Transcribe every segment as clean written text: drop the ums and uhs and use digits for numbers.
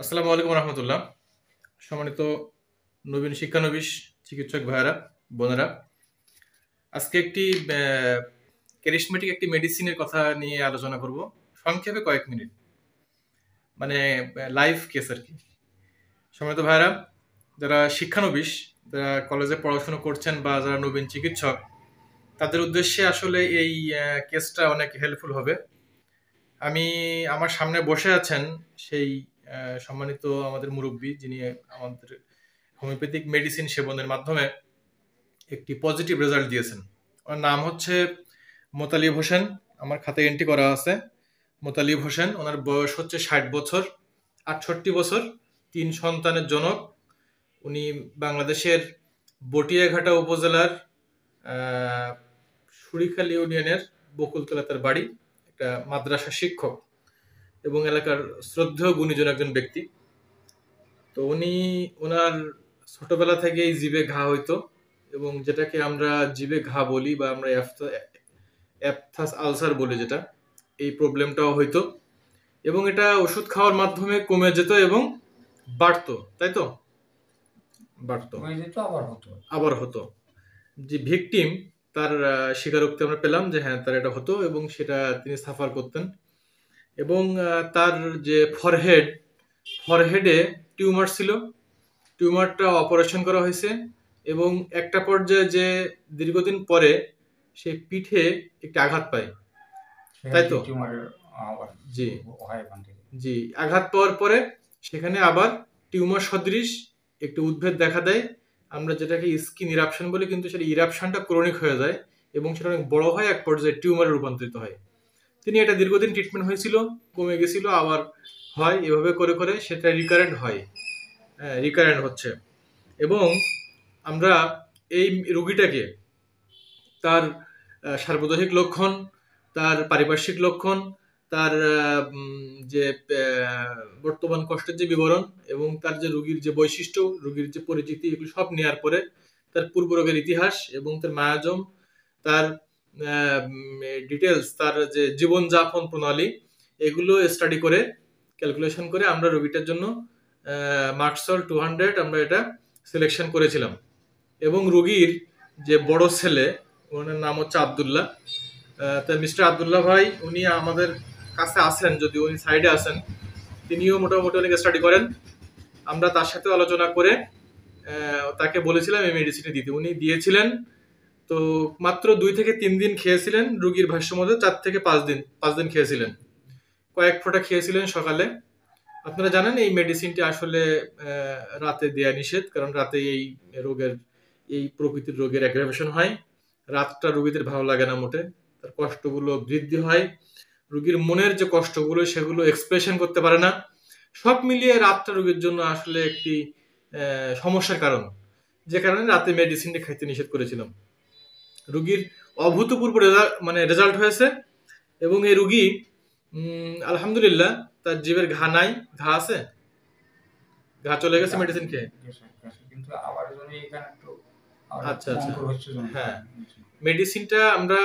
আসসালামু আলাইকুম রহমতুল্লাহ। সম্মানিত নবীন শিক্ষানবিশ চিকিৎসক ভাইয়েরা, বোনেরা, আজকে একটি ক্যারিশমেটিক একটি মেডিসিনের কথা নিয়ে আলোচনা করব সংক্ষেপে কয়েক মিনিট, মানে লাইভ কেস আর কি। সম্মানিত ভাইয়েরা, যারা শিক্ষানবিশ, যারা কলেজে পড়াশোনা করছেন বা যারা নবীন চিকিৎসক, তাদের উদ্দেশ্যে আসলে এই কেসটা অনেক হেল্পফুল হবে। আমার সামনে বসে আছেন সেই সম্মানিত আমাদের মুরব্বী, যিনি আমাদের হোমিওপ্যাথিক মেডিসিন সেবনের মাধ্যমে একটি পজিটিভ রেজাল্ট দিয়েছেন। ওনার নাম হচ্ছে মোতালিব হোসেন, আমার খাতায় এন্ট্রি করা আছে। মোতালিব হোসেন, ওনার বয়স হচ্ছে 60 বছর, 68 বছর, 3 সন্তানের জনক। উনি বাংলাদেশের বটিয়াঘাটা উপজেলার সুরিখালী ইউনিয়নের বকুলতলা তার বাড়ি, একটা মাদ্রাসা শিক্ষক এবং এলাকার শ্রদ্ধেয় গুণীজন একজন ব্যক্তি। তো ওনার ছোটবেলা থেকেই জিভে ঘা হইতো, এবং যেটাকে আমরা জিভে ঘা বলি বা আমরা অ্যাপথাস আলসার বলি, যেটা এই প্রবলেমটাও হইতো, এবং এটা ওষুধ খাওয়ার মাধ্যমে কমে যেত এবং বাড়তো, তাই তো? বাড়তো, আবার হতো। যে ভিকটিম, তার স্বীকারোক্তি আমরা পেলাম যে হ্যাঁ, তার এটা হতো এবং সেটা তিনি সাফার করতেন। এবং তার যে ফরহেডে টিউমার ছিল, টিউমারটা অপারেশন করা হয়েছে, এবং একটা পর্যায়ে যে দীর্ঘদিন পরে সে পিঠে একটি আঘাত পায়, তাই তো? জি জি, আঘাত পাওয়ার পরে সেখানে আবার টিউমার সদৃশ একটি উদ্ভিদ দেখা দেয়, আমরা যেটাকে স্কিন ইরাপশন বলি, কিন্তু সেটা ইরাপশনটা ক্রনিক হয়ে যায় এবং সেটা অনেক বড় হয়, এক পর্যায়ে টিউমারে রূপান্তরিত হয়। তিনি এটা দীর্ঘদিন ট্রিটমেন্ট হয়েছিল, কমে গেছিল, আবার হয়, এভাবে করে করে সেটা রিকারেন্ট হচ্ছে। এবং আমরা এই রোগীটাকে তার সার্বজনীন লক্ষণ, তার পারিপার্শ্বিক লক্ষণ, তার যে বর্তমান কষ্টের যে বিবরণ এবং তার যে রোগীর যে বৈশিষ্ট্য, রোগীর যে পরিচিতি, এগুলো সব নেওয়ার পরে তার পূর্ব রোগের ইতিহাস এবং তার মায়াজম, তার ডিটেলস, তার যে জীবনযাপন প্রণালী, এগুলো স্টাডি করে ক্যালকুলেশন করে আমরা রোগীটার জন্য মার্কসল 200 আমরা এটা সিলেকশন করেছিলাম। এবং রোগীর যে বড় ছেলে, ওনার নাম হচ্ছে আবদুল্লাহ। তা মিস্টার আবদুল্লাহ ভাই, উনি আমাদের কাছে আছেন, যদি উনি সাইডে আছেন, তিনিও মোটামুটি অনেক স্টাডি করেন। আমরা তার সাথে আলোচনা করে তাকে বলেছিলাম এই মেডিসিনটি দিতে, উনি দিয়েছিলেন। তো মাত্র 2 থেকে 3 দিন খেয়েছিলেন, রোগীর ভাষ্য মধ্যে 4 থেকে 5 দিন খেয়েছিলেন, কয়েক ফোঁটা খেয়েছিলেন সকালে। আপনারা জানেন এই মেডিসিনটি আসলে রাতে দেয়া নিষেধ, কারণ রাতে এই প্রকৃতির রোগের অ্যাগ্রাভেশন হয়। রাতটা রোগীদের ভালো লাগে না মোটে, তার কষ্টগুলো বৃদ্ধি হয়, রোগীর মনের যে কষ্টগুলো সেগুলো এক্সপ্রেশন করতে পারে না। সব মিলিয়ে রাতটা রোগীর জন্য আসলে একটি সমস্যার কারণ, যে কারণে রাতে মেডিসিনটি খাইতে নিষেধ করেছিলাম। রোগীর অভূতপূর্ব রেজাল্ট হয়েছে, এবং এই রোগী আলহামদুলিল্লাহ তার জীবের ঘা নাই। ঘা আছে? ঘা চলে গেছে মেডিসিন খেয়ে? আচ্ছা আচ্ছা, হ্যাঁ। মেডিসিনটা আমরা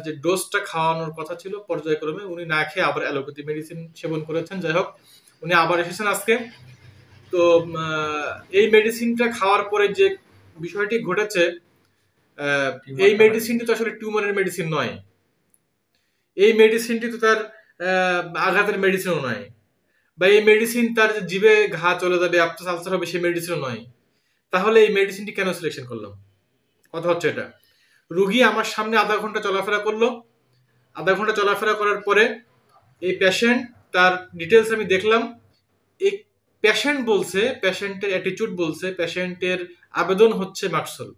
যে ডোজটা খাওয়ানোর কথা ছিল পর্যায়ক্রমে, উনি না খেয়ে আবার অ্যালোপ্যাথি মেডিসিন সেবন করেছেন। যাই হোক, উনি আবার এসেছেন আজকে। তো এই মেডিসিনটা খাওয়ার পরে যে বিষয়টি ঘটেছে, এই মেডিসিনটি তো আসলে টিউমারের মেডিসিন নয়, এই মেডিসিনটি তো তার আঘাতের মেডিসিনও নয়, বা এই মেডিসিন তার জিভে ঘা চলে যাবে, অ্যাপথাস আলসার হবে, সেই মেডিসিনও নয়। তাহলে এই মেডিসিনটি কেন সিলেকশন করলাম? কথা হচ্ছে এটা, রোগী আমার সামনে আধা ঘন্টা চলাফেরা করলো। আধা ঘন্টা চলাফেরা করার পরে এই পেশেন্ট, তার ডিটেলস আমি দেখলাম। এই পেশেন্ট বলছে, পেশেন্টের অ্যাটিটিউড বলছে, পেশেন্টের আবেদন হচ্ছে মার্কসল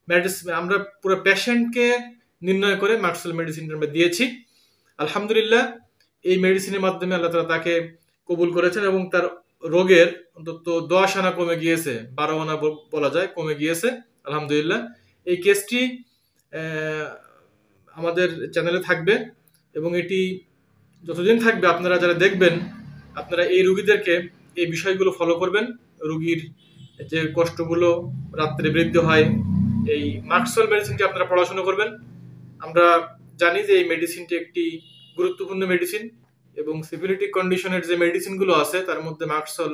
মেডিসিন। আমরা পুরো পেশেন্টকে নির্ণয় করে মার্কসল মেডিসিনটা আমরা দিয়েছি। আলহামদুলিল্লাহ, এই মেডিসিনের মাধ্যমে আল্লাহ তাআলা তাকে কবুল করেছেন এবং তার রোগের অন্তত 10 আনা কমে গিয়েছে, 12 আনা বলা যায়, কমে গিয়েছে আলহামদুলিল্লাহ। এই কেসটি আমাদের চ্যানেলে থাকবে, এবং এটি যতদিন থাকবে আপনারা যারা দেখবেন, আপনারা এই রোগীদেরকে এই বিষয়গুলো ফলো করবেন। রোগীর যে কষ্টগুলো রাত্রে বৃদ্ধি হয়, এই মার্কসল মেডিসিনটি আপনারা পড়াশোনা করবেন। আমরা জানি যে এই মেডিসিনটি একটি গুরুত্বপূর্ণ মেডিসিন, এবং সিফিলিটিক কন্ডিশনের যে মেডিসিনগুলো আছে তার মধ্যে মার্কসল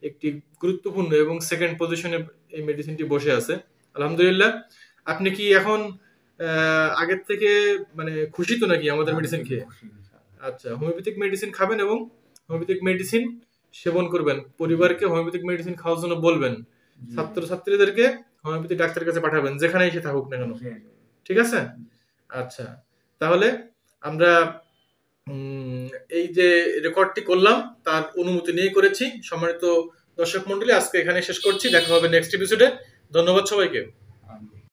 একটি গুরুত্বপূর্ণ এবং সেকেন্ড পজিশনে এই মেডিসিনটি বসে আছে। আলহামদুলিল্লাহ। আপনি কি এখন আগের থেকে মানে খুশি তো নাকি আমাদের মেডিসিন খেয়ে? আচ্ছা, হোমিওপ্যাথিক মেডিসিন খাবেন এবং হোমিওপ্যাথিক মেডিসিন সেবন করবেন, পরিবারকে হোমিওপ্যাথিক মেডিসিন খাওয়ার জন্য বলবেন, ছাত্রছাত্রীদেরকে হোমিওপ্যাথিক ডাক্তারের কাছে পাঠাবেন যেখানে এসে থাকুক না কেন। ঠিক আছে? আচ্ছা, তাহলে আমরা এই যে রেকর্ডটি করলাম তার অনুমতি নিয়ে করেছি। সম্মানিত দর্শক মন্ডলী, আজকে এখানে শেষ করছি। দেখা হবে নেক্সট এপিসোডে। ধন্যবাদ সবাইকে।